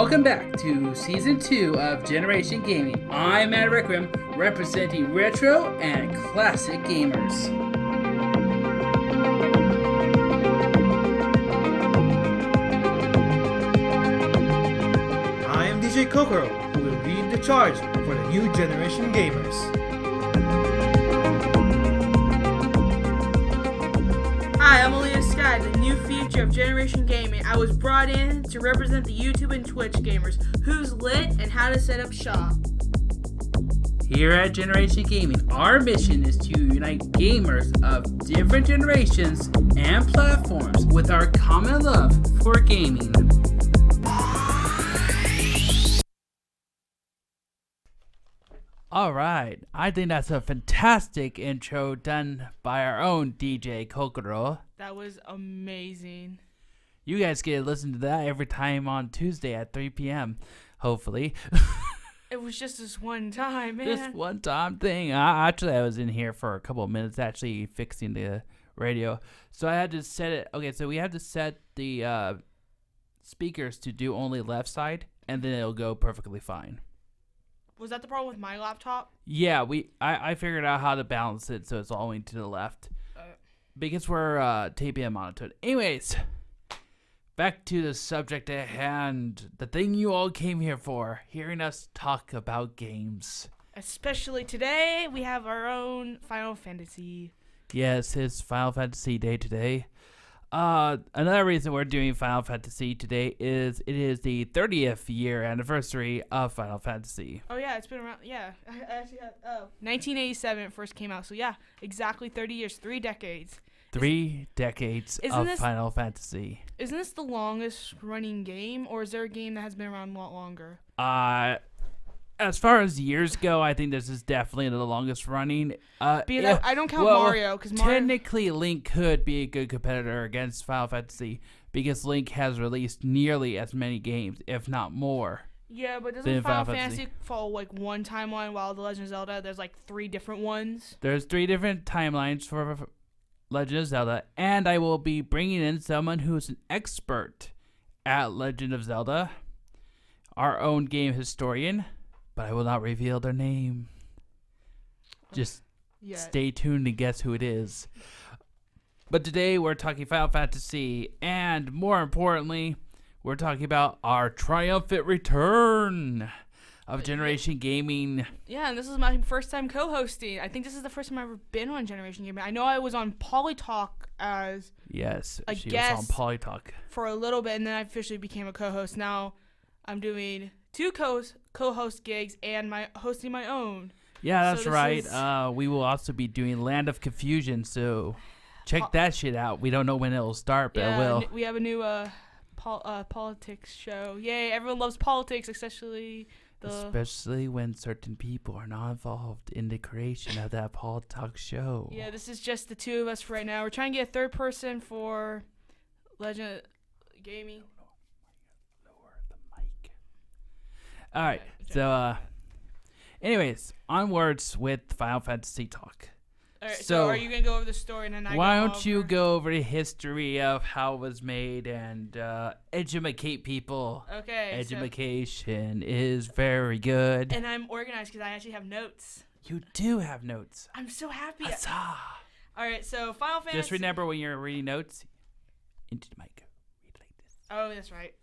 Welcome back to Season 2 of Generation Gaming. I'm Maddrequiem, representing retro and classic gamers. I am DJ Kokoro, who will lead the charge for the new Generation Gamers. Hi, I'm Aleah Skye, the new future of Generation Gaming. I was brought in to represent the YouTube and Twitch gamers, who's lit and how to set up shop. Here at Generation Gaming, our mission is to unite gamers of different generations and platforms with our common love for gaming. Alright, I think that's a fantastic intro done by our own DJ Kokoro. That was amazing. You guys get to listen to that every time on Tuesday at 3 p.m. Hopefully. It was just this one time, man. This one time thing. I was in here for a couple of minutes actually fixing the radio. So I had to set it. Okay, so we had to set the speakers to do only left side, and then it'll go perfectly fine. Was that the problem with my laptop? Yeah, I figured out how to balance it so it's all the way to the left. Because we're taping it monitored. Anyways, back to the subject at hand. The thing you all came here for, hearing us talk about games. Especially today, we have our own Final Fantasy. Yes, it's Final Fantasy Day today. Another reason we're doing Final Fantasy today is it is the 30th year anniversary of Final Fantasy. Oh yeah, it's been around. Yeah, I actually had 1987 it first came out. So yeah, exactly 30 years, 3 decades. 3 decades of Final Fantasy. Isn't this the longest running game, or is there a game that has been around a lot longer? As far as years go, I think this is definitely the longest running. I don't count Mario because technically Link could be a good competitor against Final Fantasy because Link has released nearly as many games, if not more. Yeah, but doesn't Final Fantasy follow like one timeline while The Legend of Zelda there's like 3 different ones? There's 3 different timelines for Legend of Zelda, and I will be bringing in someone who's an expert at Legend of Zelda, our own game historian. But I will not reveal their name. Just stay tuned and guess who it is. But today we're talking Final Fantasy, and more importantly, we're talking about our triumphant return of Generation Gaming. Yeah, and this is my first time co-hosting. I think this is the first time I've ever been on Generation Gaming. I know I was on Polytalk as she was on Polytalk for a little bit, and then I officially became a co-host. Now I'm doing 2 co-host gigs and hosting my own. Yeah, that's right. We will also be doing Land of Confusion, so check that shit out. We don't know when it'll start, but it will. We have a new politics show. Yay, everyone loves politics, especially when certain people are not involved in the creation of that politics show. Yeah, this is just the 2 of us for right now. We're trying to get a 3rd person for Legend Gaming. All right, so anyways, onwards with Final Fantasy talk. All right, so are you going to go over the story and then why don't you go over the history of how it was made and educate people? Okay. Education is very good. And I'm organized because I actually have notes. You do have notes. I'm so happy. Huzzah. All right, so Final Fantasy. Just remember when you're reading notes, into the mic. Read like this. Oh, that's right.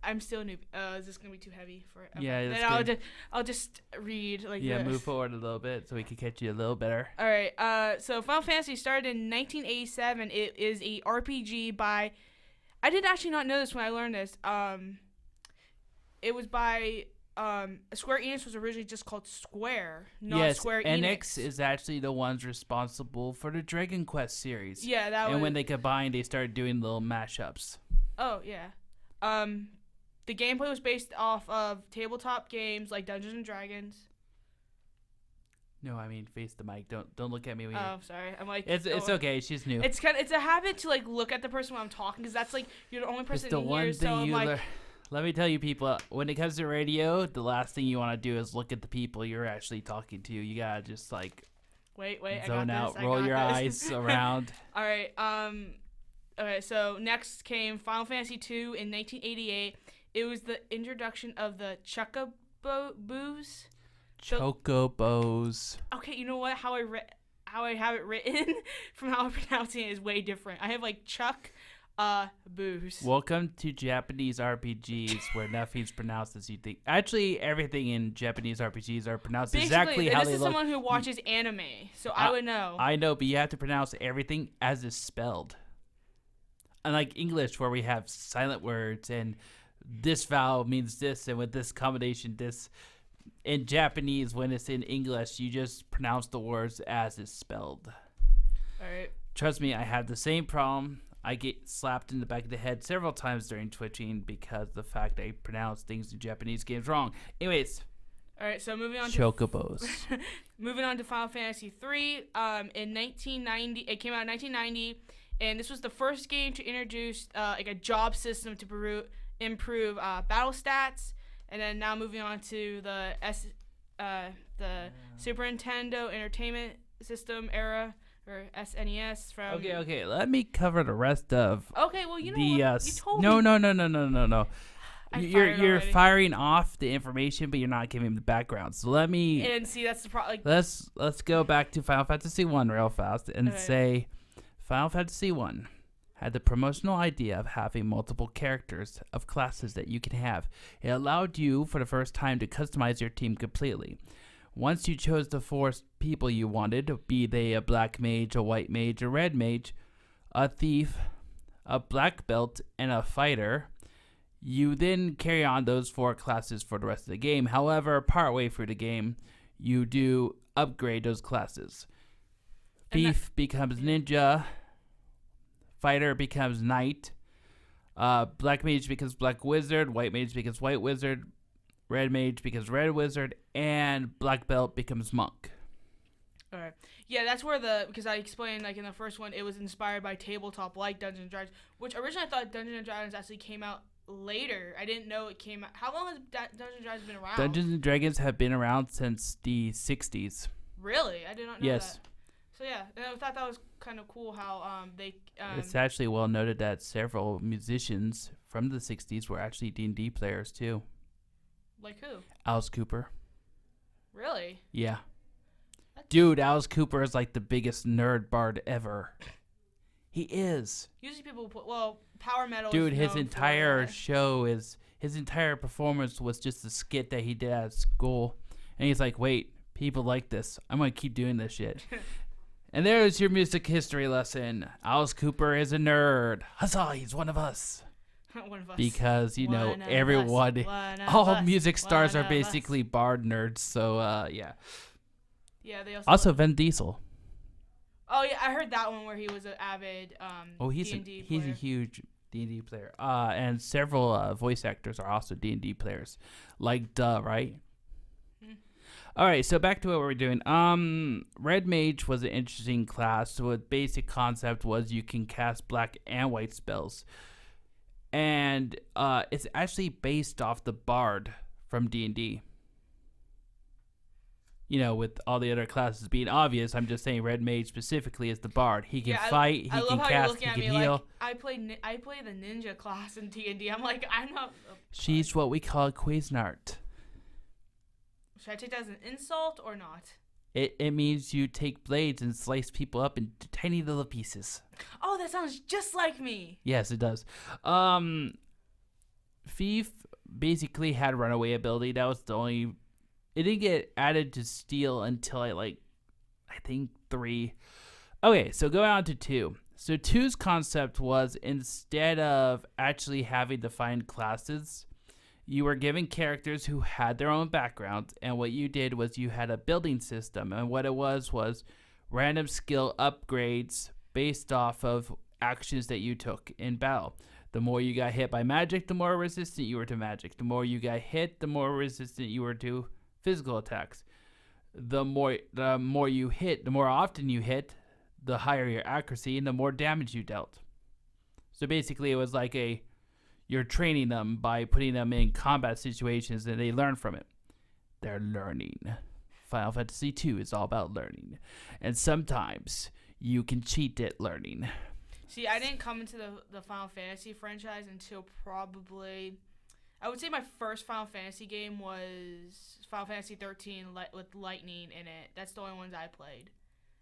I'm still a noob. Is this gonna be too heavy for it? Okay. Yeah, then I'll just read like this. Yeah, move forward a little bit so we can catch you a little better. All right. So Final Fantasy started in 1987. It is a RPG by. I did actually not know this when I learned this. It was by Square Enix was originally just called Square, not Square Enix. Enix is actually the ones responsible for the Dragon Quest series. Yeah, that. And when they combined, they started doing little mashups. Oh yeah. The gameplay was based off of tabletop games like Dungeons and Dragons. No, I mean face the mic. Don't look at me. Oh, sorry. I'm like it's okay. She's new. It's a habit to like look at the person when I'm talking because that's like you're the only person it's the in one here. Thing so I'm like, let me tell you, people. When it comes to radio, the last thing you want to do is look at the people you're actually talking to. You gotta just like wait, zone I got out, this. roll your eyes around. All right. Okay, so next came Final Fantasy II in 1988. it was the introduction of the chocobos. Chocobos. Okay, you know what? How I have it written from how I'm pronouncing it is way different. I have like Chuck booze. Welcome to Japanese RPGs, where nothing's pronounced as you think. Actually, everything in Japanese RPGs are pronounced exactly how they look. This is someone who watches anime, so I would know. I know, but you have to pronounce everything as it's spelled. Unlike English, where we have silent words and this vowel means this, and with this combination, this. In Japanese, when it's in English, you just pronounce the words as it's spelled. All right. Trust me, I have the same problem. I get slapped in the back of the head several times during twitching because of the fact I pronounce things in Japanese games wrong. Anyways. All right, so moving on Chocobos. Moving on to Final Fantasy 3. In 1990, it came out in 1990, and this was the first game to introduce like a job system to improve battle stats. And then now moving on to the Super Nintendo Entertainment System era, or SNES from. Okay. Let me cover the rest of. Okay, well you know what? You told me. No. You're firing off the information, but you're not giving the background. So let me. And see, that's the problem. Let's go back to Final Fantasy 1 real fast and say, Final Fantasy 1. Had the promotional idea of having multiple characters of classes that you can have. It allowed you, for the first time, to customize your team completely. Once you chose the 4 people you wanted, be they a black mage, a white mage, a red mage, a thief, a black belt, and a fighter, you then carry on those 4 classes for the rest of the game. However, partway through the game, you do upgrade those classes. Thief becomes ninja. Fighter becomes knight. Black mage becomes black wizard. White mage becomes white wizard. Red mage becomes red wizard. And black belt becomes monk. All right. Yeah, that's where because I explained, like in the first one, it was inspired by tabletop like Dungeons & Dragons, which originally I thought Dungeons & Dragons actually came out later. I didn't know it came out. How long has Dungeons & Dragons been around? Dungeons & Dragons have been around since the 60s. Really? I did not know yes. that. So yeah, and I thought that was kind of cool how they. It's actually well noted that several musicians from the 60s were actually D&D players too. Like who? Alice Cooper. Really? Yeah. Dude, Alice Cooper is like the biggest nerd bard ever. He is. Usually people put power metal. Dude, his entire his entire performance was just a skit that he did at school, and he's like, "Wait, people like this. I'm gonna keep doing this shit." And there's your music history lesson. Alice Cooper is a nerd. Huzzah, he's one of us. One of us. Because, everyone, all music stars are basically bard nerds, so, yeah. Yeah, they also Vin Diesel. Oh, yeah, I heard that one where he was an avid D&D player. He's a huge D&D player. And several voice actors are also D&D players. Like, duh, right? All right, so back to what we're doing. Red Mage was an interesting class. So the basic concept was you can cast black and white spells. And it's actually based off the Bard from D&D. With all the other classes being obvious, I'm just saying Red Mage specifically is the Bard. He can fight, he can cast, he can heal. Like, I play the ninja class in D&D. I'm like, I'm not... She's what we call a Cuisinart. Should I take that as an insult or not? It means you take blades and slice people up into tiny little pieces. Oh, that sounds just like me. Yes, it does. Thief basically had runaway ability. That was the only... It didn't get added to Steel until I think 3. Okay, so going on to 2. So 2's concept was instead of actually having defined classes... You were given characters who had their own backgrounds, and what you did was you had a building system, and what it was random skill upgrades based off of actions that you took in battle. The more you got hit by magic, the more resistant you were to magic. The more you got hit, the more resistant you were to physical attacks. The more you hit, the more often you hit, the higher your accuracy, and the more damage you dealt. So basically, it was like you're training them by putting them in combat situations, and they learn from it. They're learning. Final Fantasy 2 is all about learning. And sometimes you can cheat at learning. See, I didn't come into the Final Fantasy franchise until probably... I would say my first Final Fantasy game was Final Fantasy 13 with lightning in it. That's the only ones I played.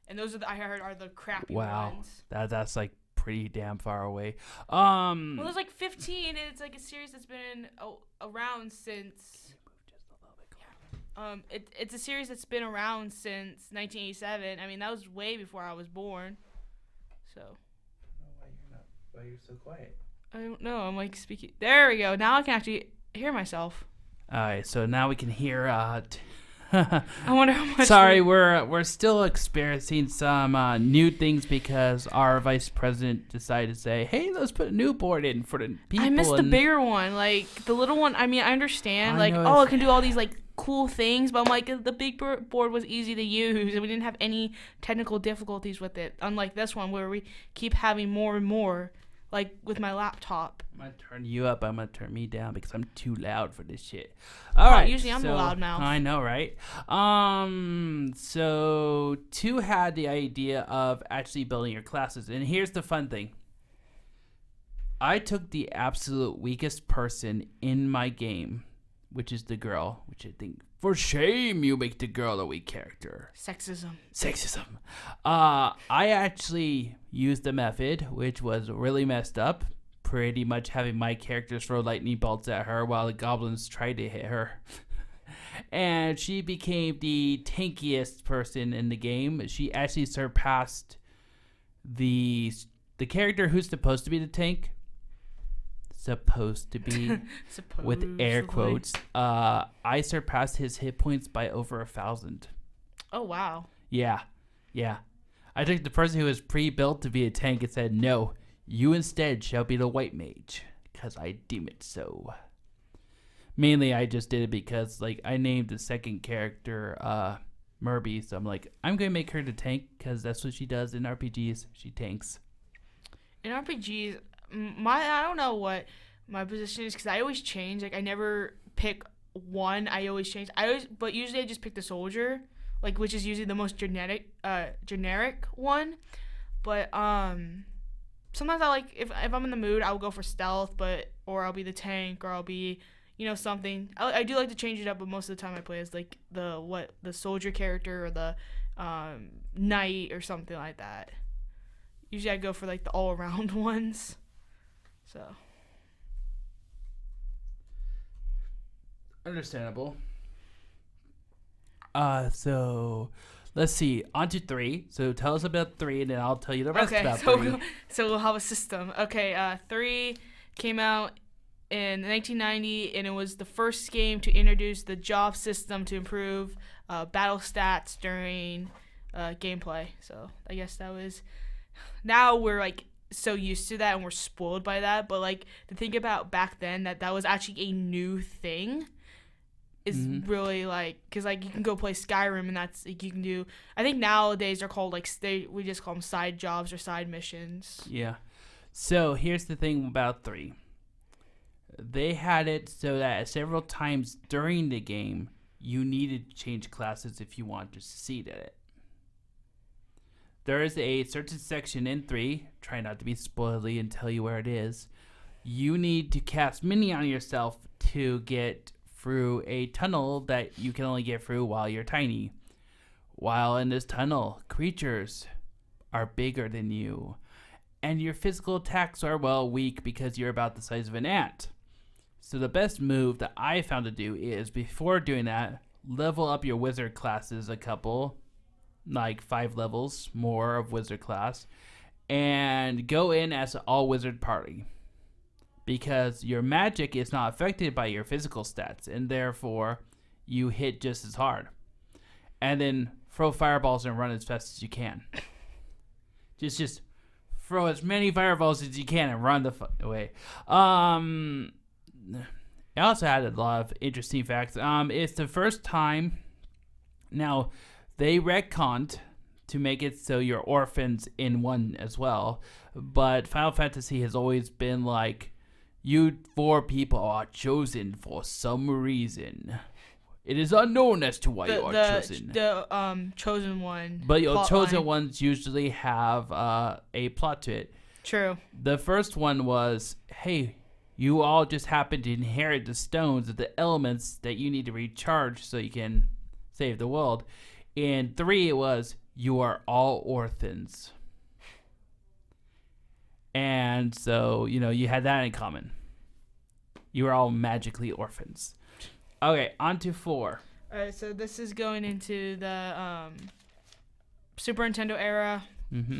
And those I heard are the crappy ones. That's like pretty damn far away. Well, there's like 15, and it's like a series that's been around since. It's a series that's been around since 1987. I mean, that was way before I was born. So. I don't know why you're so quiet. I don't know. I'm like speaking. There we go. Now I can actually hear myself. All right, so now we can hear. I wonder how much. Sorry, we're still experiencing some new things because our vice president decided to say, "Hey, let's put a new board in for the people." I missed the bigger one, like the little one. I mean, I understand, I like, know it can do all these like cool things, but I'm like, the big board was easy to use, and we didn't have any technical difficulties with it. Unlike this one, where we keep having more and more, like with my laptop. I'm gonna turn you up. I'm gonna turn me down because I'm too loud for this shit. All right. Usually I'm the loudmouth. I know, right? So 2 had the idea of actually building your classes, and here's the fun thing. I took the absolute weakest person in my game, which is the girl, which I think, for shame, you make the girl a weak character. Sexism. I actually used the method, which was really messed up, pretty much having my characters throw lightning bolts at her while the goblins tried to hit her. And she became the tankiest person in the game. She actually surpassed the character who's supposed to be the tank. Supposed to be with air quotes. I surpassed his hit points by over 1,000. Oh wow. Yeah. I took the person who was pre-built to be a tank and said, "No, you instead shall be the white mage, because I deem it so." Mainly, I just did it because, like, I named the second character Murby, so I'm like, I'm gonna make her the tank because that's what she does in RPGs. She tanks. In RPGs, I don't know what my position is because I always change. Like I never pick one. I always change. But usually I just pick the soldier, like which is usually the most generic one. But sometimes I like if I'm in the mood, I'll go for stealth, or I'll be the tank, or I'll be something. I do like to change it up, but most of the time I play as like the soldier character or the knight or something like that. Usually I go for like the all around ones. So. Understandable. So let's see. On to 3. So tell us about 3, and then I'll tell you the rest about 3. So we'll have a system. Okay, 3 came out in 1990, and it was the first game to introduce the job system to improve battle stats during gameplay. So I guess that was. Now we're like so used to that and we're spoiled by that, but like to think about back then that was actually a new thing is really like, because like you can go play Skyrim and that's like you can do. I think nowadays they're called like we just call them side jobs or side missions. Yeah. So here's the thing about 3. They had it so that several times during the game you needed to change classes if you wanted to succeed at it. There is a certain section in 3, try not to be spoily and tell you where it is. You need to cast Mini on yourself to get through a tunnel that you can only get through while you're tiny. While in this tunnel, creatures are bigger than you. And your physical attacks are, well, weak because you're about the size of an ant. So the best move that I found to do is, before doing that, level up your wizard classes a couple, like 5 levels more of wizard class, and go in as an all wizard party, because your magic is not affected by your physical stats, and therefore you hit just as hard. And then throw fireballs and run as fast as you can. Just throw as many fireballs as you can and run the away. I also had a lot of interesting facts. It's the first time now. They retconned to make it so you're orphans in 1 as well. But Final Fantasy has always been like, you 4 people are chosen for some reason. It is unknown as to why you are chosen. The chosen one. But your chosen ones usually have a plot to it. True. The first one was, hey, you all just happen to inherit the stones of the elements that you need to recharge so you can save the world. In 3, it was, you are all orphans. And so, you had that in common. You were all magically orphans. Okay, on to 4. All right, so this is going into the Super Nintendo era. Mm-hmm.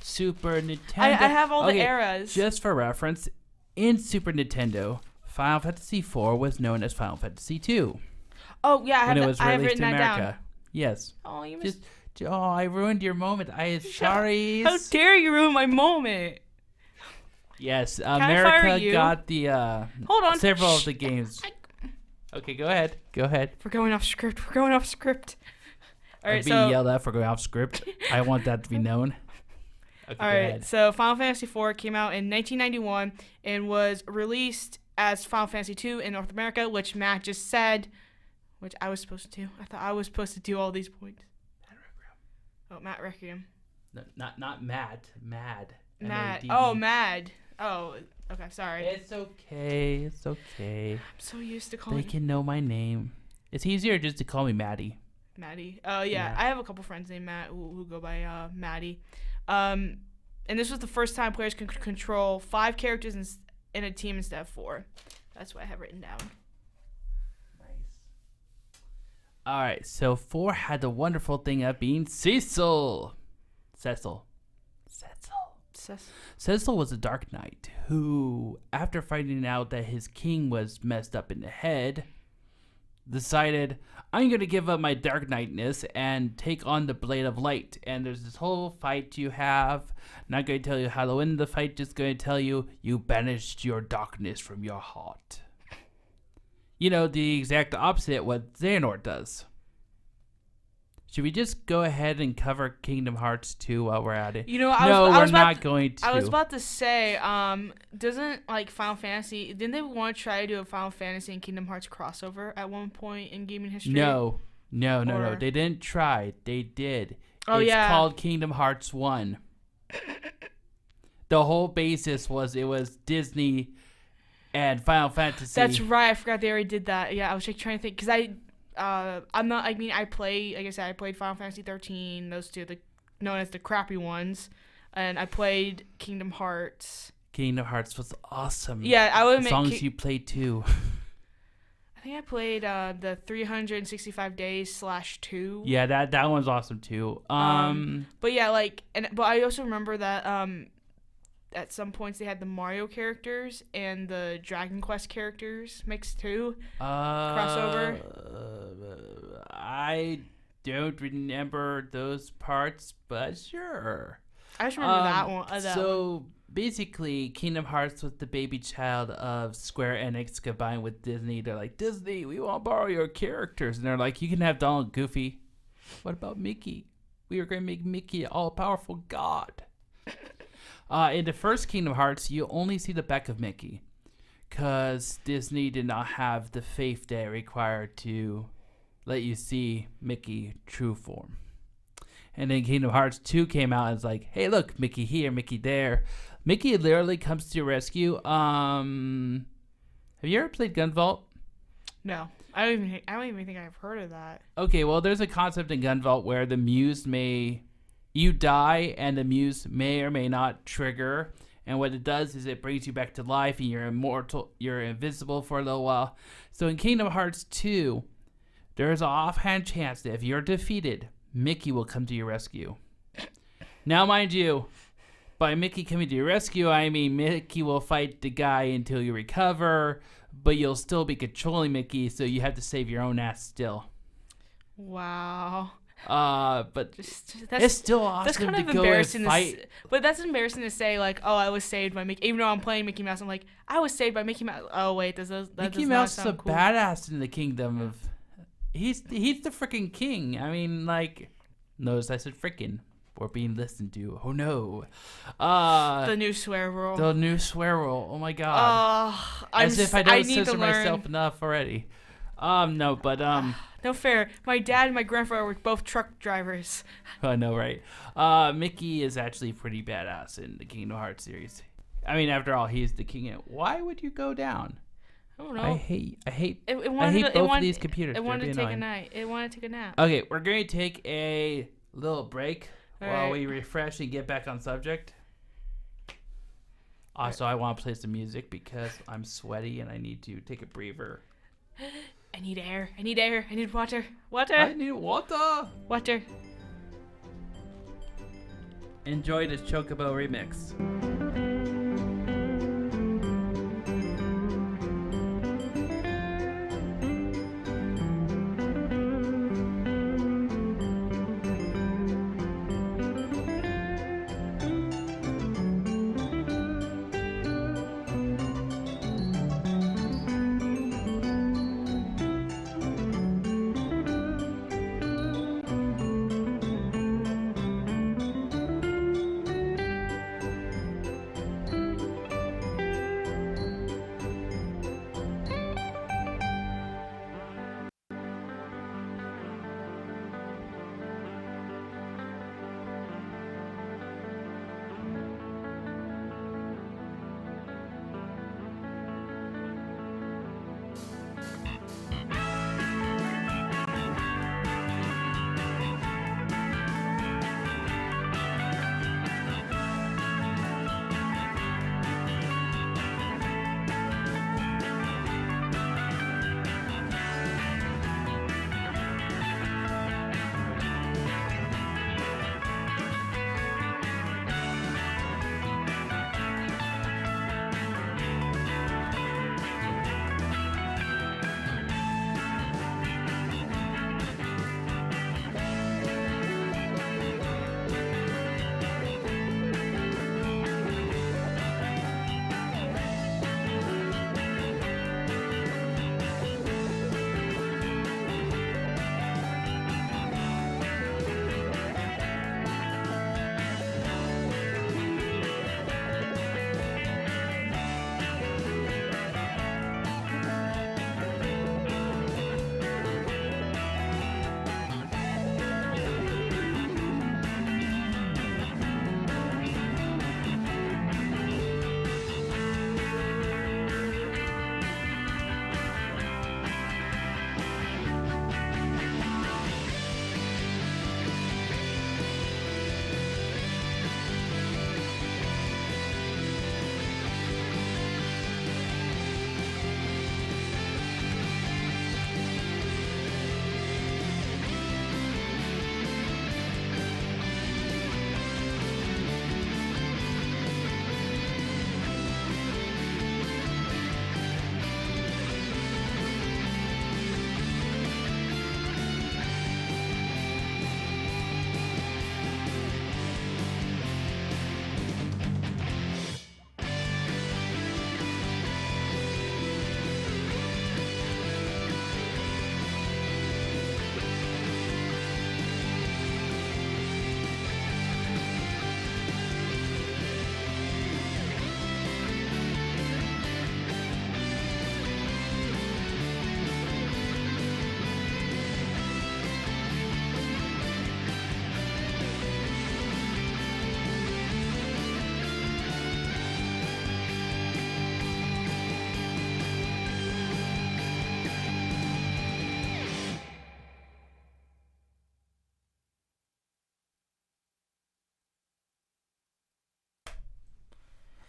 Super Nintendo. I have all the eras. Just for reference, in Super Nintendo, Final Fantasy IV was known as Final Fantasy II. Oh, yeah, I have released written in that America. down. Yes. Oh, you missed. I ruined your moment. I am sorry. How dare you ruin my moment? Yes, I America fire you? got the Hold on. several of the games. Okay, go ahead. We're going off script. All right, I'm being yelled at for going off script. I want that to be known. Okay, all go right, ahead. so Final Fantasy IV came out in 1991 and was released as Final Fantasy II in North America, which Matt just said, which I was supposed to do. I thought I was supposed to do all these points. Oh, Maddrequiem. No, not Mad. Mad. Mad. M-A-D-D. Oh, Mad. Oh, okay, sorry. It's okay. It's okay. I'm so used to They calling can know my name. It's easier just to call me Maddie. Maddie. Oh, yeah. Yeah. I have a couple friends named Matt who go by Maddie. And this was the first time players could control 5 characters in a team instead of 4. That's what I have written down. Nice. All right, so 4 had the wonderful thing of being Cecil. Cecil was a Dark Knight who, after finding out that his king was messed up in the head, decided, I'm going to give up my Dark Knightness and take on the Blade of Light. And there's this whole fight you have. Not going to tell you how to win the fight, just going to tell you, you banished your darkness from your heart. The exact opposite what Xehanort does. Should we just go ahead and cover Kingdom Hearts 2 while we're at it? I was not going to. I was about to say, doesn't Final Fantasy? Didn't they want to try to do a Final Fantasy and Kingdom Hearts crossover at one point in gaming history? No. They didn't try. They did. Oh, it's yeah. called Kingdom Hearts 1. The whole basis was it was Disney and Final Fantasy. That's right. I forgot they already did that. Yeah, I was trying to think because I'm not. I mean, I played Final Fantasy 13. Those two, known as the crappy ones, and I played Kingdom Hearts. Kingdom Hearts was awesome. Yeah, I would admit. As long as you played 2. I think I played the 365 days /2. Yeah, that one's awesome too. But yeah, but I also remember that at some points they had the Mario characters and the Dragon Quest characters mixed too. Crossover. I don't remember those parts, but sure. I just remember that one. So basically, Kingdom Hearts was the baby child of Square Enix combined with Disney. They're like, Disney, we want to borrow your characters. And they're like, you can have Donald Goofy. What about Mickey? We are going to make Mickey an all-powerful god. In the first Kingdom Hearts, you only see the back of Mickey because Disney did not have the faith that it required to let you see Mickey true form. And then Kingdom Hearts 2 came out and it's like, hey, look, Mickey here, Mickey there. Mickey literally comes to your rescue. Have you ever played Gunvolt? No, I don't even think I've heard of that. Okay, well, there's a concept in Gunvolt where the muse you die and the muse may or may not trigger. And what it does is it brings you back to life and you're immortal, you're invisible for a little while. So in Kingdom Hearts 2, there's an offhand chance that if you're defeated, Mickey will come to your rescue. Now, mind you, by Mickey coming to your rescue, I mean Mickey will fight the guy until you recover, but you'll still be controlling Mickey, so you have to save your own ass still. Wow. But it's still awesome that's kind to of go embarrassing and fight. But that's embarrassing to say, I was saved by Mickey. Even though I'm playing Mickey Mouse, I'm like, I was saved by Mickey Mouse. Oh, wait, Mickey Mouse is a badass in the kingdom of... He's the freaking king. I mean, notice I said freaking. We're being listened to. Oh, no. The new swear rule. The new swear rule. Oh, my God. As if I don't censor myself enough already. No, but... No fair. My dad and my grandfather were both truck drivers. I know, right? Mickey is actually pretty badass in the Kingdom Hearts series. I mean, after all, he's the king. Why would you go down? I don't know. I hate It both of these computers. It wanted to take annoying. a night. It wanted to take a nap. Okay, we're going to take a little break All while right. we refresh and get back on subject. Also, I want to play some music because I'm sweaty and I need to take a breather. I need air. I need air. I need water. Water. I need water. Water. Enjoy this Chocobo remix.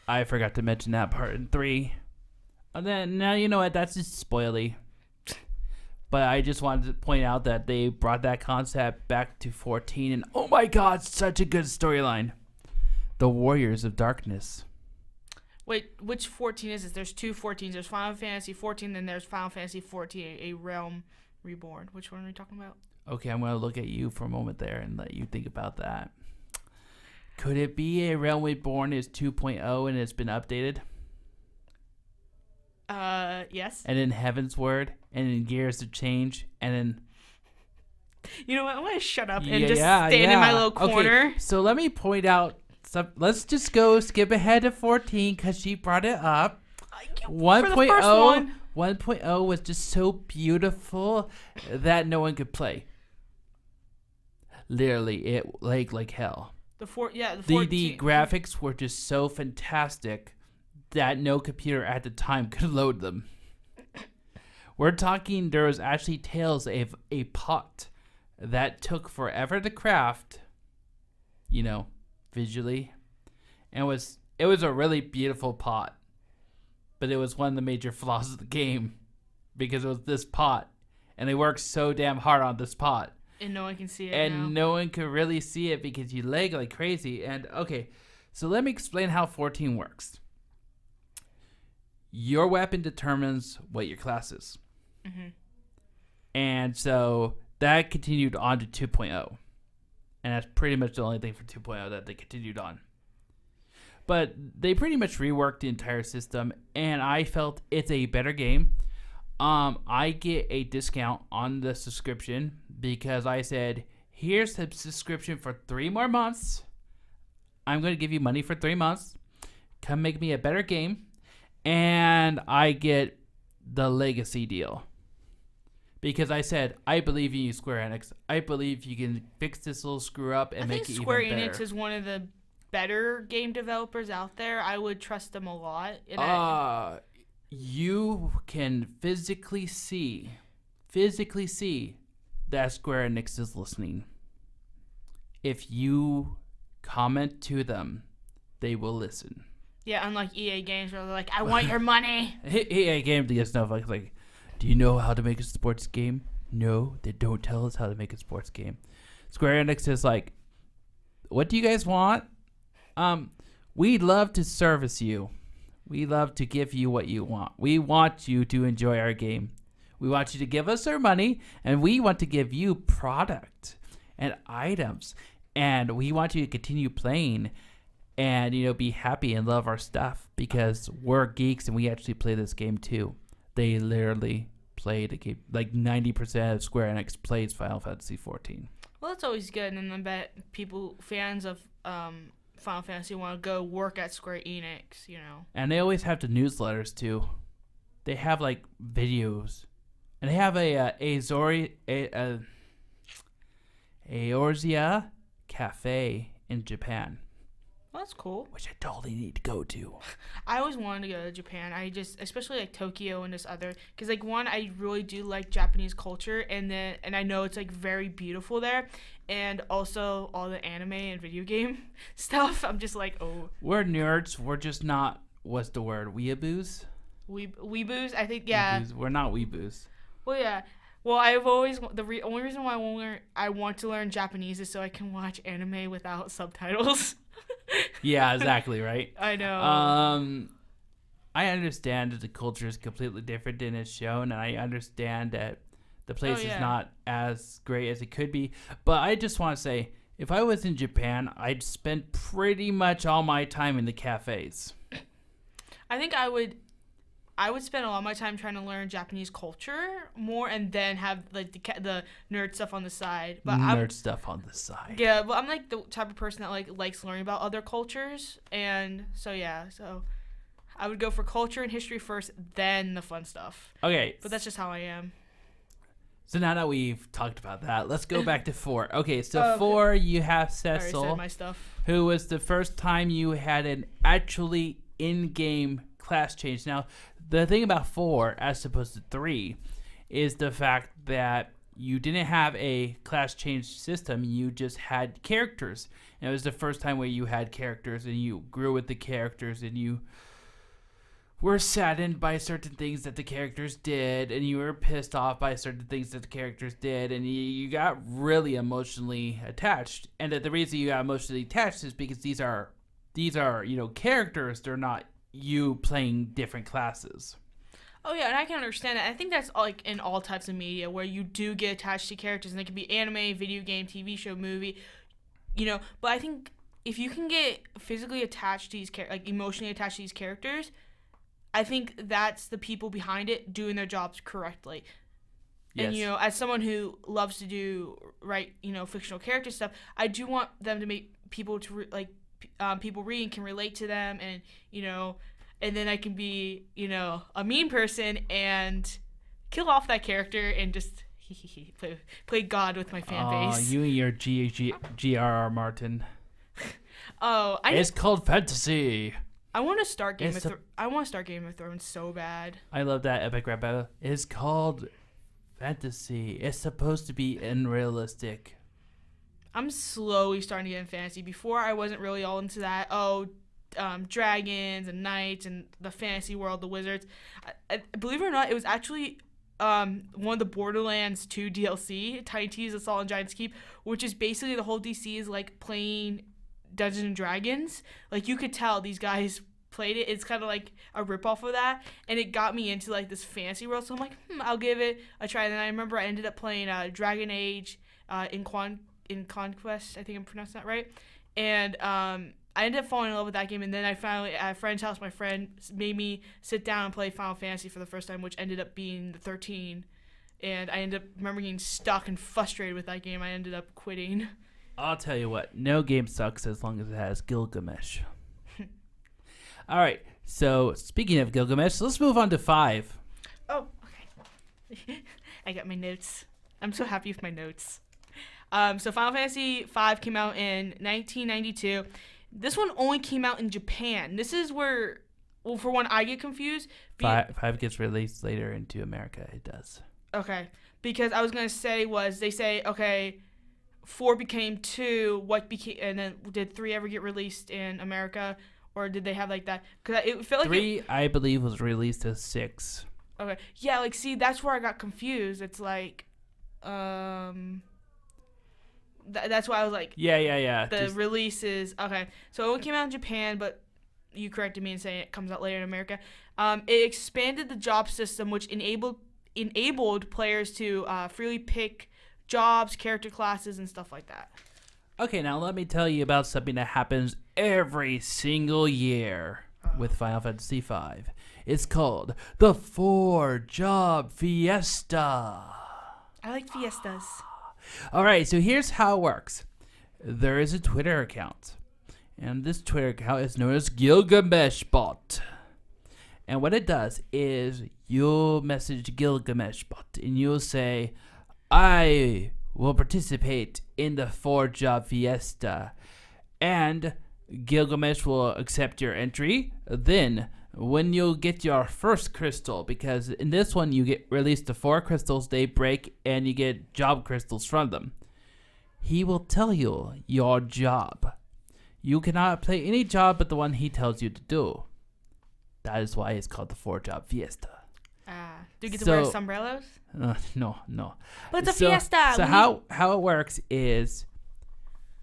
I forgot to mention that part in 3. And then, now you know what, that's just spoily. But I just wanted to point out that they brought that concept back to 14, and oh my god, such a good storyline. The Warriors of Darkness. Wait, which 14 is this? There's 2 14s. There's Final Fantasy 14, then there's Final Fantasy 14, A Realm Reborn. Which one are we talking about? Okay, I'm going to look at you for a moment there and let you think about that. Could it be A Realm Reborn is 2.0 and it's been updated? Yes. And in Heaven's Word, and in Gears of Change, and in... You know what? I'm going to shut up and just stand in my little corner. Okay, so let me point out... let's just go skip ahead to 14 because she brought it up. 1.0 1.0 was just so beautiful that no one could play. Literally, it lagged like hell. The 14. The graphics were just so fantastic that no computer at the time could load them. We're talking, there was actually tales of a pot that took forever to craft, visually. And it was a really beautiful pot. But it was one of the major flaws of the game because it was this pot. And they worked so damn hard on this pot. And no one can see it and no one could really see it because you lag like crazy. And okay, so let me explain how 14 works. Your weapon determines what your class is. Mm-hmm. And so that continued on to 2.0. And that's pretty much the only thing for 2.0 that they continued on. But they pretty much reworked the entire system, and I felt it's a better game. I get a discount on the subscription because I said, here's the subscription for 3 more months. I'm going to give you money for 3 months. Come make me a better game. And I get the legacy deal. Because I said, I believe in you, Square Enix. I believe you can fix this little screw up and make it even better. I think Square Enix is one of the better game developers out there. I would trust them a lot. You can physically see that Square Enix is listening. If you comment to them, they will listen. Yeah, unlike EA Games where they're like, I want your money. EA Games gets stuff like, do you know how to make a sports game? No, they don't tell us how to make a sports game. Square Enix is like, what do you guys want? We'd love to service you. We love to give you what you want. We want you to enjoy our game. We want you to give us our money, and we want to give you product and items. And we want you to continue playing and, be happy and love our stuff because we're geeks and we actually play this game too. They literally play the game. Like 90% of Square Enix plays Final Fantasy 14. Well, that's always good. And I bet fans of Final Fantasy want to go work at Square Enix, And they always have the newsletters too. They have like videos, and they have Eorzea cafe in Japan. Well, that's cool. Which I totally need to go to. I always wanted to go to Japan. Especially like Tokyo and this other, because like one, I really do like Japanese culture, and I know it's like very beautiful there, and also all the anime and video game stuff. I'm just like, oh. We're nerds. We're just not. What's the word? Weeaboos. Weeaboos. I think yeah. Weeaboos. We're not weeaboos. Well, yeah. Well, I've always only reason why I want to learn Japanese is so I can watch anime without subtitles. Yeah, exactly, right? I know. I understand that the culture is completely different than it's shown, and I understand that the place is not as great as it could be. But I just want to say, if I was in Japan, I'd spend pretty much all my time in the cafes. I think I would spend a lot of my time trying to learn Japanese culture more, and then have like the nerd stuff on the side. But stuff on the side. Yeah, but I'm like the type of person that likes learning about other cultures, and so I would go for culture and history first, then the fun stuff. Okay, but that's just how I am. So now that we've talked about that, let's go back to 4. Okay, so 4 you have Cecil, I already said my stuff. Who was the first time you had an actually in-game class change. Now, the thing about 4, as opposed to 3, is the fact that you didn't have a class change system. You just had characters. And it was the first time where you had characters, and you grew with the characters, and you were saddened by certain things that the characters did, and you were pissed off by certain things that the characters did, and you got really emotionally attached. And that the reason you got emotionally attached is because these are characters. They're not you playing different classes. Oh yeah, and I can understand that. I think that's like in all types of media where you do get attached to characters, and they can be anime, video game, TV show, movie, But I think if you can get physically attached to these emotionally attached to these characters, I think that's the people behind it doing their jobs correctly. Yes. And as someone who loves to do fictional character stuff, I do want them to make people people reading can relate to them, and and then I can be a mean person and kill off that character and just play God with my fan base. You and your G.R.R. Martin. Oh, it's called fantasy. I want to start It's a- I want to start Game of Thrones so bad. I love that epic rap battle. It's called fantasy. It's supposed to be unrealistic. I'm slowly starting to get in fantasy. Before, I wasn't really all into that. Dragons and knights and the fantasy world, the wizards. I believe it or not, it was actually one of the Borderlands 2 DLC, Tiny T's Assault on Giant's Keep, which is basically the whole DC is like playing Dungeons and Dragons. Like, you could tell these guys played it. It's kind of like a ripoff of that, and it got me into like this fantasy world. So I'm like, I'll give it a try. And then I remember I ended up playing Dragon Age in Conquest. I think I'm pronouncing that right. And I ended up falling in love with that game. And then I finally, at a friend's house, my friend made me sit down and play Final Fantasy for the first time, which ended up being the 13. And I ended up remember getting stuck and frustrated with that game. I ended up quitting. I'll tell you what, no game sucks as long as it has Gilgamesh. All right, so speaking of Gilgamesh, let's move on to 5. Oh, okay. I got my notes. I'm so happy with my notes. So Final Fantasy 5 came out in 1992. This one only came out in Japan. This is where, well, for one, I get confused. 5 gets released later into America. It does. Okay, because I was gonna say they say, okay, 4 became 2. What became, and then did 3 ever get released in America, or did they have like that? Because it felt like 3, I believe, was released as 6. Okay, yeah, like, see, that's where I got confused. It's like, that's why I was like, Yeah. the release is okay. So it only came out in Japan, but you corrected me in saying it comes out later in America. It expanded the job system, which enabled players to freely pick jobs, character classes, and stuff like that. Okay, now let me tell you about something that happens every single year with Final Fantasy V. It's called the 4-Job Fiesta. I like fiestas. All right, so here's how it works. There is a Twitter account, and this Twitter account is known as GilgameshBot. And what it does is you'll message GilgameshBot, and you'll say, I will participate in the 4-Job Fiesta. And Gilgamesh will accept your entry. Then, when you'll get your first crystal, because in this one you get released to 4 crystals, they break, and you get job crystals from them. He will tell you your job. You cannot play any job but the one he tells you to do. That is why it's called the 4-Job Fiesta. Do you get to wear sombreros? No. But it's a fiesta. So how it works is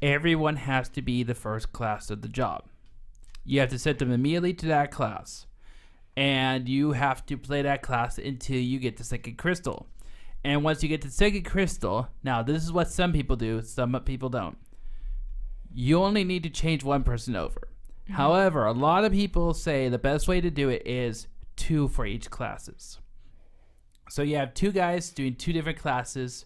everyone has to be the first class of the job. You have to set them immediately to that class. And you have to play that class until you get the second crystal. And once you get the second crystal, now this is what some people do, some people don't. You only need to change one person over. Mm-hmm. However, a lot of people say the best way to do it is 2 for each classes. So you have 2 guys doing 2 different classes.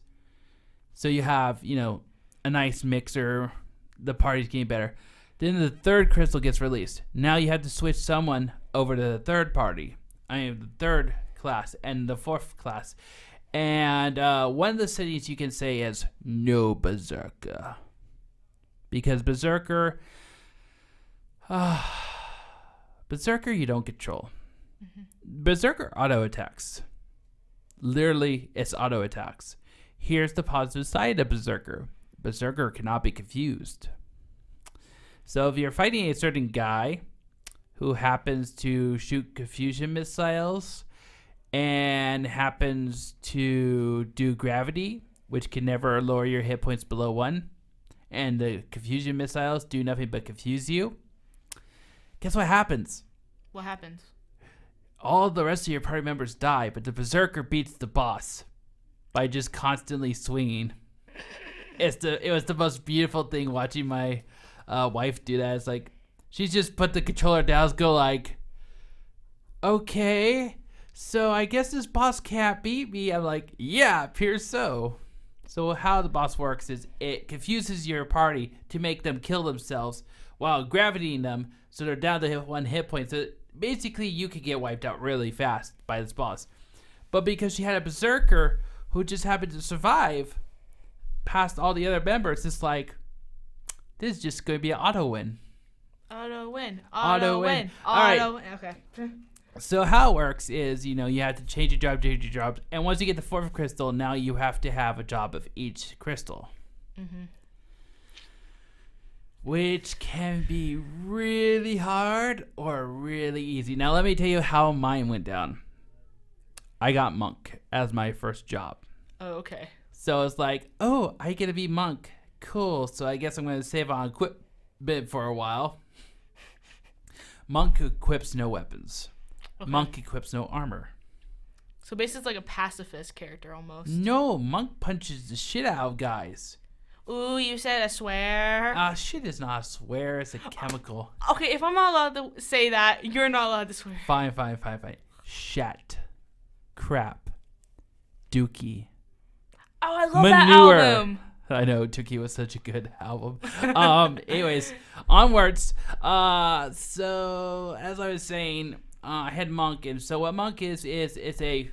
So you have, a nice mixer. The party's getting better. Then the 3rd crystal gets released. Now you have to switch someone over to the 3rd party. The 3rd class and the 4th class. And one of the settings you can say is no Berserker. Because Berserker, you don't control. Mm-hmm. Berserker auto attacks. Literally, it's auto attacks. Here's the positive side of Berserker. Berserker cannot be confused. So if you're fighting a certain guy who happens to shoot confusion missiles and happens to do gravity, which can never lower your hit points below 1, and the confusion missiles do nothing but confuse you, guess what happens? What happens? All the rest of your party members die, but the Berserker beats the boss by just constantly swinging. It was the most beautiful thing watching my wife do that. It's like, she's just put the controller down, go like, okay, so I guess this boss can't beat me. I'm like, yeah, appears so. So how the boss works is it confuses your party to make them kill themselves while gravitying them, so they're down to 1 hit point. So basically, you could get wiped out really fast by this boss. But because she had a Berserker who just happened to survive past all the other members, it's like, this is just going to be an auto win. Auto win. Auto win. All right. Okay. So how it works is, you have to change your job, and once you get the fourth crystal, now you have to have a job of each crystal. Mm-hmm. Which can be really hard or really easy. Now let me tell you how mine went down. I got monk as my first job. Oh, okay. So it's like, oh, I get to be monk. Cool. So I guess I'm going to save on equipment for a while. Monk equips no weapons. Okay. Monk equips no armor. So basically it's like a pacifist character almost. No, monk punches the shit out of guys. Ooh, you said a swear. Shit is not a swear. It's a chemical. Okay, if I'm not allowed to say that, you're not allowed to swear. Fine. Shat. Crap. Dookie. Oh, I love Manure. that album. I know Dookie was such a good album. Anyways, onwards. So as I was saying, I had monk, and so what monk is it's a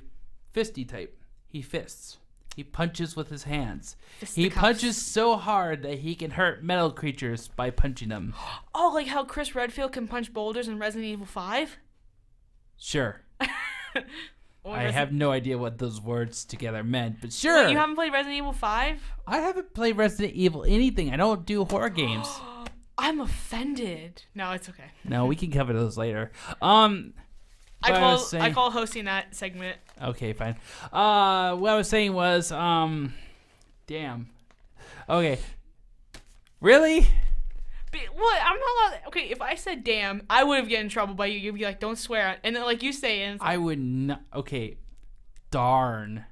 fisty type. He fists. He punches with his hands. He punches so hard that he can hurt metal creatures by punching them. Oh, like how Chris Redfield can punch boulders in Resident Evil 5? Sure. I have no idea what those words together meant, but sure. Wait, you haven't played Resident Evil 5? I haven't played Resident Evil anything. I don't do horror games. I'm offended. No, it's okay. No, we can cover those later. I call hosting that segment. Okay, fine. What I was saying was, damn. Okay. Really? What? I'm not allowed. Okay, if I said damn, I would have get in trouble by you. You'd be like, don't swear. And then, like you say, and it's like, I would not. Okay. Darn.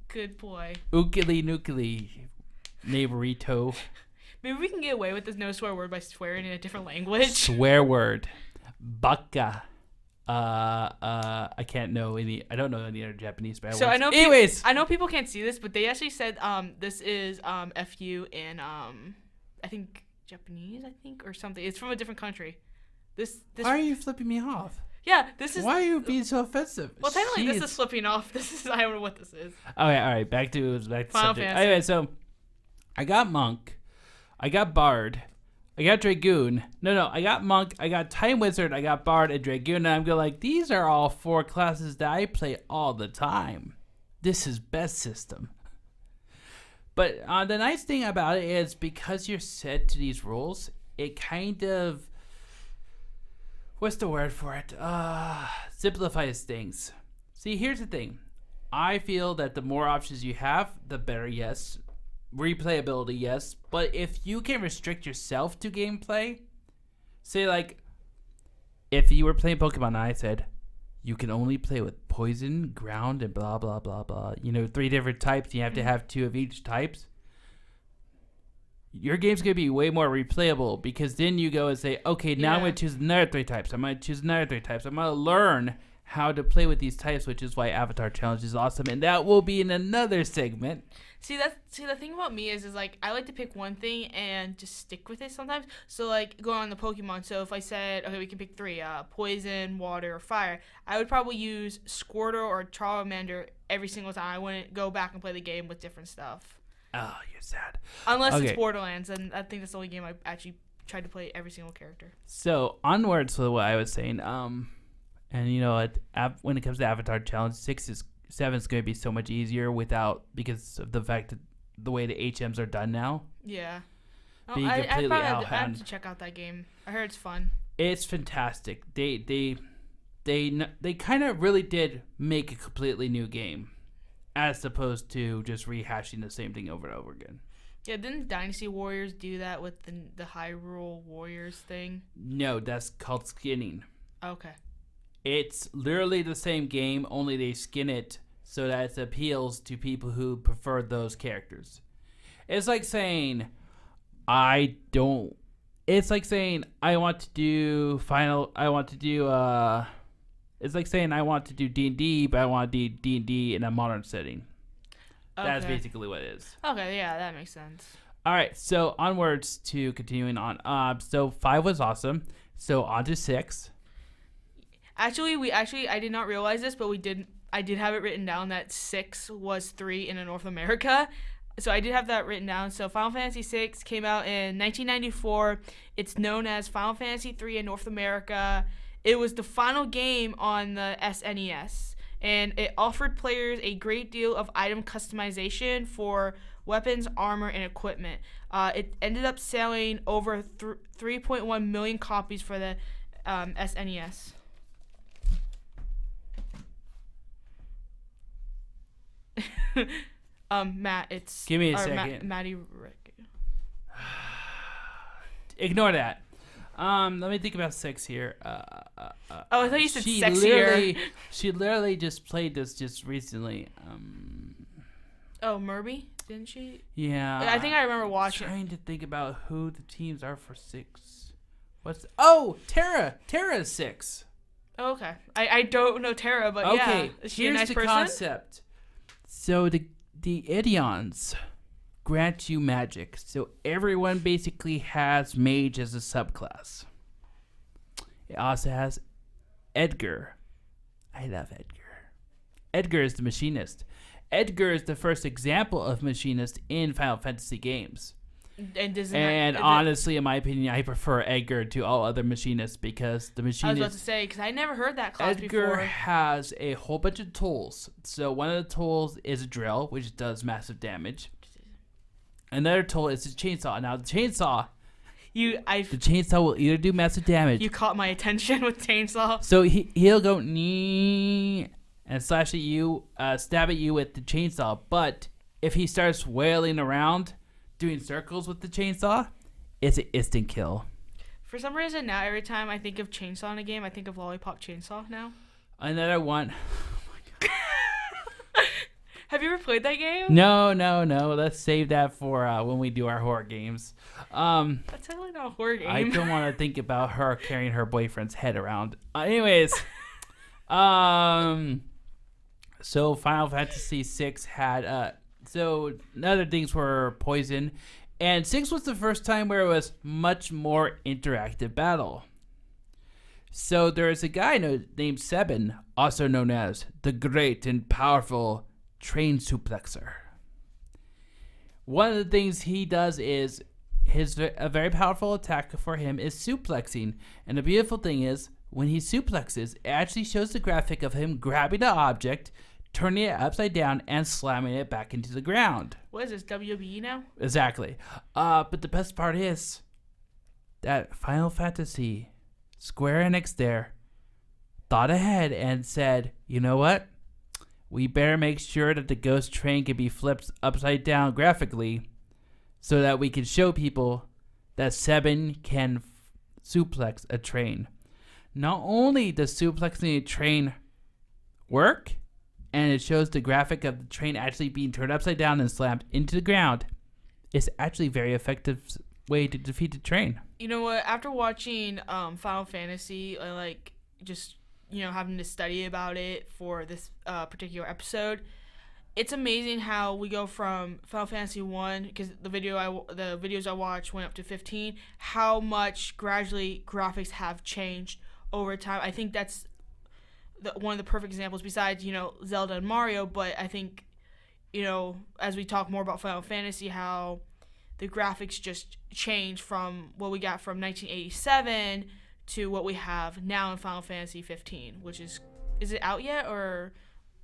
Good boy. Ookily nookily. Neighborito. Maybe we can get away with this no swear word by swearing in a different language. Swear word. Baka. I can't know any. I don't know any other Japanese bad words. I know. Anyways, I know people can't see this, but they actually said this is fu in I think Japanese, or something. It's from a different country. This. Why are you flipping me off? Yeah, this is. Why are you being so offensive? Well, technically, this is flipping off. This is. I don't know what this is. Okay, all right. Back to Final subject. Fantasy. Anyway, so I got monk, I got bard, I got dragoon. No, I got monk, I got time wizard, I got bard, and dragoon. And I'm going like, these are all 4 classes that I play all the time. This is best system. But the nice thing about it is because you're set to these rules, it kind of, what's the word for it? Simplifies things. See, here's the thing. I feel that the more options you have, the better, yes. Replayability, yes. But if you can restrict yourself to gameplay, say like, if you were playing Pokemon and I said, you can only play with poison, ground, and blah, blah, blah, blah. 3 different types. You have to have 2 of each types. Your game's going to be way more replayable because then you go and say, okay, now I'm going to choose another 3 types. I'm going to choose another 3 types. I'm going to learn how to play with these types, which is why Avatar Challenge is awesome. And that will be in another segment. See, the thing about me is like I like to pick one thing and just stick with it sometimes. So like going on the Pokemon. So if I said, okay, we can pick 3, poison, water, or fire, I would probably use Squirtle or Charmander every single time. I wouldn't go back and play the game with different stuff. Oh, you're sad. Unless it's Borderlands, and I think that's the only game I actually tried to play every single character. So onwards with what I was saying, and you know what, when it comes to Avatar Challenge, 7 is going to be so much easier because of the fact that the way the HMs are done now. Yeah. Being completely I have to check out that game. I heard it's fun. It's fantastic. They kind of really did make a completely new game, as opposed to just rehashing the same thing over and over again. Yeah, didn't Dynasty Warriors do that with the Hyrule Warriors thing? No, that's called skinning. Okay. It's literally the same game, only they skin it so that it appeals to people who prefer those characters. It's like saying, I want to do it's like saying I want to do D&D, but I want to do D&D in a modern setting. Okay. That's basically what it is. Okay, yeah, that makes sense. All right, so onwards to continuing on. So 5 was awesome. So on to 6. Actually, I did not realize this, but I did have it written down that 6 was 3 in North America. So I did have that written down. So Final Fantasy VI came out in 1994. It's known as Final Fantasy III in North America. It was the final game on the SNES, and it offered players a great deal of item customization for weapons, armor, and equipment. It ended up selling over 3.1 million copies for the SNES. Matt, it's... Give me a second. Maddie... Ignore that. Let me think about 6 here. I thought you said sexier. She literally just played this just recently. Oh, Murby? Didn't she? Yeah. I think I remember watching. I'm trying to think about who the teams are for 6. Terra! Terra's 6. Oh, okay. I don't know Terra, but yeah. Is she a nice person? Concept. So the Idions grant you magic. So everyone basically has mage as a subclass. It also has Edgar. I love Edgar. Edgar is the machinist. Edgar is the first example of machinist in Final Fantasy games. And honestly, in my opinion, I prefer Edgar to all other machinists because the machinist... I was about to say, because I never heard that class before. Edgar has a whole bunch of tools. So one of the tools is a drill, which does massive damage. Another tool is a chainsaw. Now, the chainsaw will either do massive damage... You caught my attention with chainsaw. So he'll go knee and slash at you, stab at you with the chainsaw. But if he starts wailing around... doing circles with the chainsaw, it's an instant kill. For some reason now, every time I think of chainsaw in a game, I think of Lollipop Chainsaw now. Another one. Oh my god. Have you ever played that game? No. Let's save that for when we do our horror games. That's totally not a horror game. I don't want to think about her carrying her boyfriend's head around. Anyways, so Final Fantasy VI had So other things were poison, and 6 was the first time where it was much more interactive battle. So there is a guy named Seven, also known as the Great and Powerful Train Suplexer. One of the things he does is a very powerful attack for him is suplexing, and the beautiful thing is when he suplexes, it actually shows the graphic of him grabbing the object, turning it upside down, and slamming it back into the ground. What is this, WWE now? Exactly. But the best part is that Final Fantasy, Square Enix there, thought ahead and said, you know what? We better make sure that the ghost train can be flipped upside down graphically so that we can show people that Seven can suplex a train. Not only does suplexing a train work, and it shows the graphic of the train actually being turned upside down and slammed into the ground, it's actually a very effective way to defeat the train. You know what? After watching Final Fantasy, having to study about it for this particular episode, it's amazing how we go from Final Fantasy 1, because the videos I watched went up to 15, how much gradually graphics have changed over time. I think that's one of the perfect examples besides, Zelda and Mario, but I think, as we talk more about Final Fantasy, how the graphics just changed from what we got from 1987 to what we have now in Final Fantasy 15, which is it out yet, or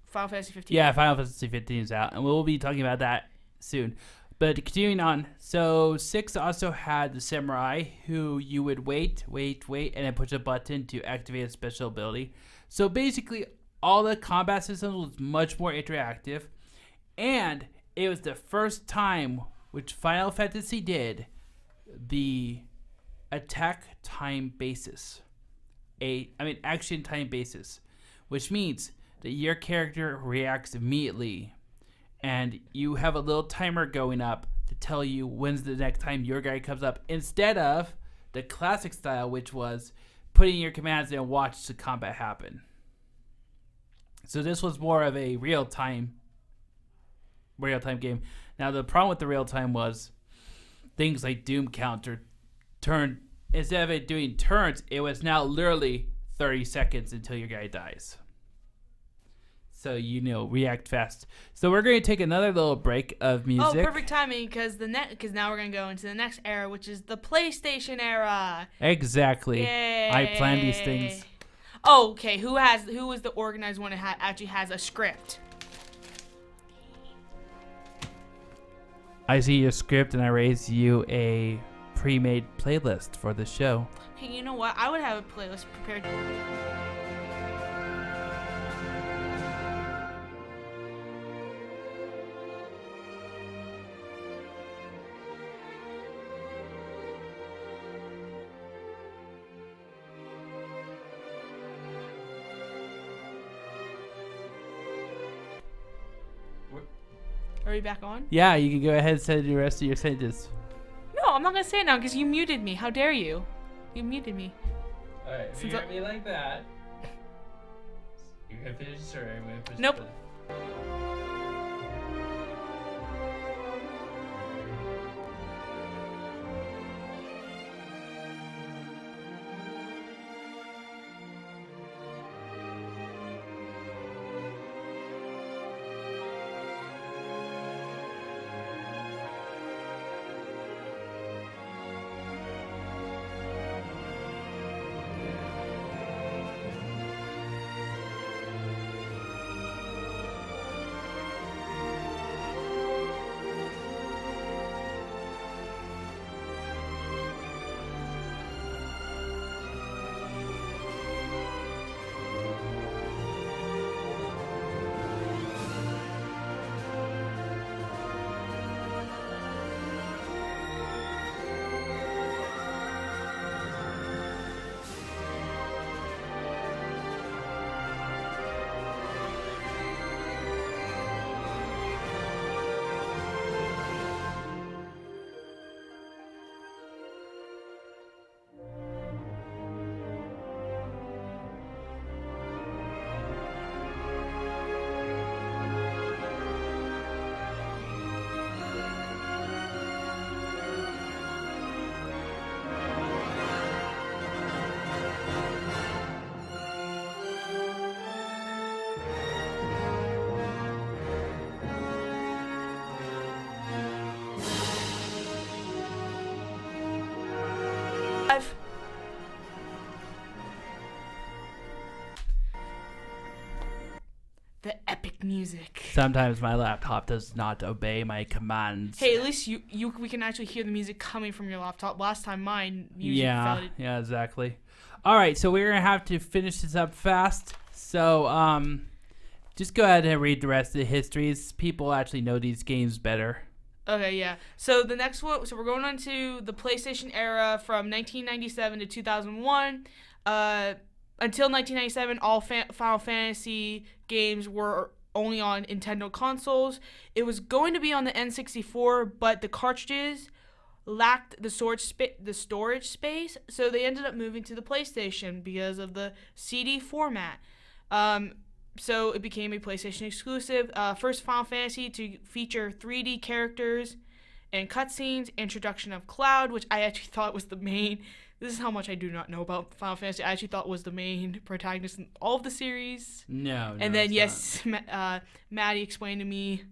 Final Fantasy 15? Yeah, Final Fantasy 15 is out, and we'll be talking about that soon. But continuing on, so 6 also had the samurai, who you would wait, and then push a button to activate a special ability. So basically, all the combat systems was much more interactive, and it was the first time which Final Fantasy did the attack time basis, action time basis, which means that your character reacts immediately, and you have a little timer going up to tell you when's the next time your guy comes up, instead of the classic style, which was putting your commands in and watch the combat happen. So this was more of a real-time game. Now the problem with the real-time was things like Doom counter turned, instead of it doing turns, it was now literally 30 seconds until your guy dies. So react fast. So we're going to take another little break of music. Oh, perfect timing because now we're gonna go into the next era, which is the PlayStation era. Exactly. Yay. I plan these things. Oh, okay. Who was the organized one that actually has a script? I see your script and I raise you a pre-made playlist for the show. Okay, you know what? I would have a playlist prepared. Are we back on? Yeah, you can go ahead and say the rest of your sentence. No, I'm not gonna say it now because you muted me. How dare you? You muted me. Alright, if you Since hear me like that, you're gonna finish the story. I'm gonna push Nope. the button. The epic music. Sometimes my laptop does not obey my commands. Hey, at least we can actually hear the music coming from your laptop. Last time mine music felt it. Yeah, exactly. All right, so we're gonna have to finish this up fast. So just go ahead and read the rest of the histories. People actually know these games better. Okay, yeah. So the next one, so we're going on to the PlayStation era from 1997 to 2001. Until 1997, all Final Fantasy games were only on Nintendo consoles. It was going to be on the N64, but the cartridges lacked the storage space, so they ended up moving to the PlayStation because of the CD format. So it became a PlayStation exclusive. First Final Fantasy to feature 3D characters and cutscenes. Introduction of Cloud, which I actually thought was the main. This is how much I do not know about Final Fantasy. I actually thought was the main protagonist in all of the series. No. And then Maddie explained to me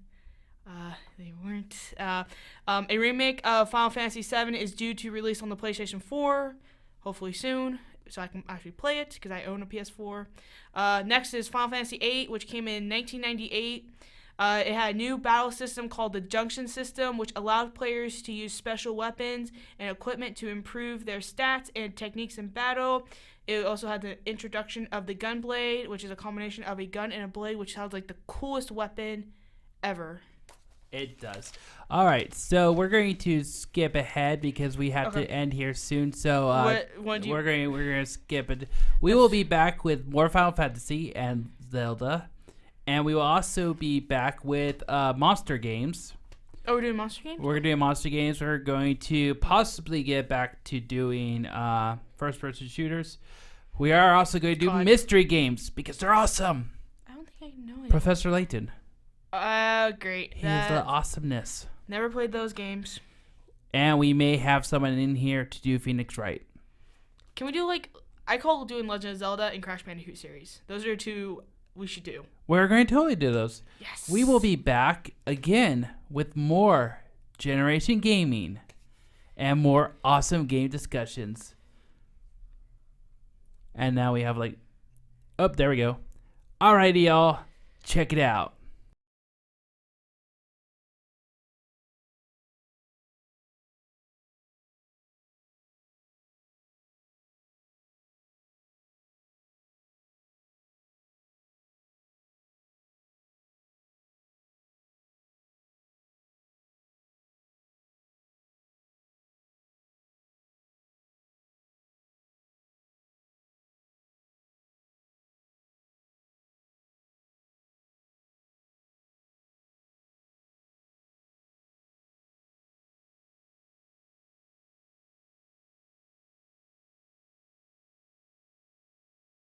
they weren't. A remake of Final Fantasy VII is due to release on the PlayStation 4, hopefully soon, so I can actually play it because I own a PS4. Next is Final Fantasy VIII, which came in 1998. It had a new battle system called the Junction System, which allowed players to use special weapons and equipment to improve their stats and techniques in battle. It also had the introduction of the Gunblade, which is a combination of a gun and a blade, which sounds like the coolest weapon ever. It does. All right, so we're going to skip ahead because we have to end here soon. So we're going to skip it. We will be back with more Final Fantasy and Zelda, and we will also be back with monster games. Oh, we're doing monster games? We're doing monster games. We're going to possibly get back to doing first-person shooters. We are also going to do mystery games because they're awesome. I don't think I know it. Professor Layton. Great. He is the awesomeness. Never played those games. And we may have someone in here to do Phoenix Wright. Can we do I call doing Legend of Zelda and Crash Bandicoot series. Those are two we should do. We're going to totally do those. Yes. We will be back again with more Generation Gaming and more awesome game discussions. And now we have oh, there we go. Alrighty, y'all. Check it out.